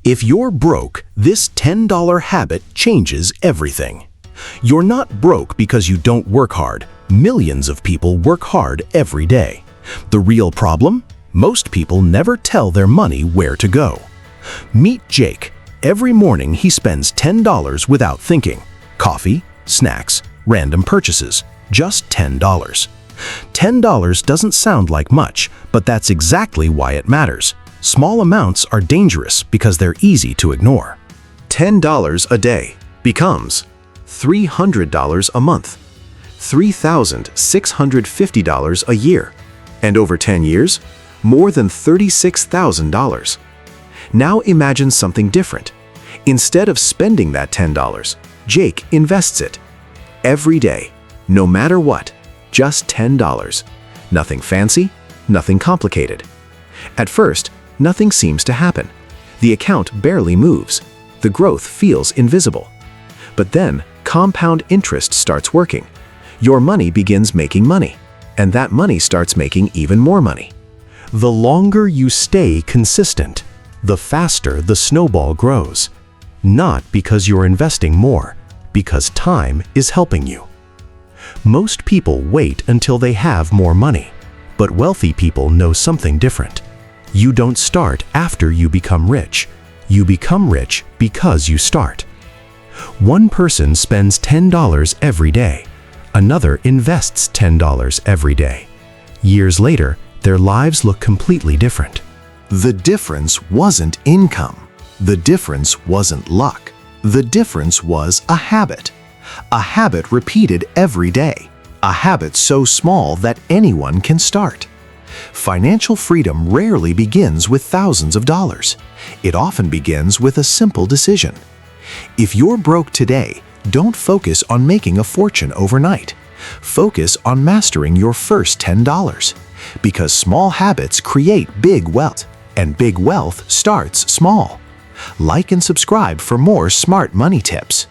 If you're broke, this $10 habit changes everything. You're not broke because you don't work hard. Millions of people work hard every day. The real problem? Most people never tell their money where to go. Meet Jake. Every morning he spends $10 without thinking. Coffee, snacks, random purchases. Just $10. $10 doesn't sound like much, but that's exactly why it matters. Small amounts are dangerous because they're easy to ignore. $10 a day becomes $300 a month, $3,650 a year, and over 10 years, more than $36,000. Now imagine something different. Instead of spending that $10, Jake invests it. Every day, no matter what, just $10. Nothing fancy, nothing complicated. At first, nothing seems to happen. The account barely moves. The growth feels invisible. But then, compound interest starts working. Your money begins making money, and that money starts making even more money. The longer you stay consistent, the faster the snowball grows. Not because you're investing more, because time is helping you. Most people wait until they have more money, but wealthy people know something different. You don't start after you become rich. You become rich because you start. One person spends $10 every day. Another invests $10 every day. Years later, their lives look completely different. The difference wasn't income. The difference wasn't luck. The difference was a habit. A habit repeated every day. A habit so small that anyone can start. Financial freedom rarely begins with thousands of dollars. It often begins with a simple decision. If you're broke today, don't focus on making a fortune overnight. Focus on mastering your first $10. Because small habits create big wealth, and big wealth starts small. Like and subscribe for more smart money tips.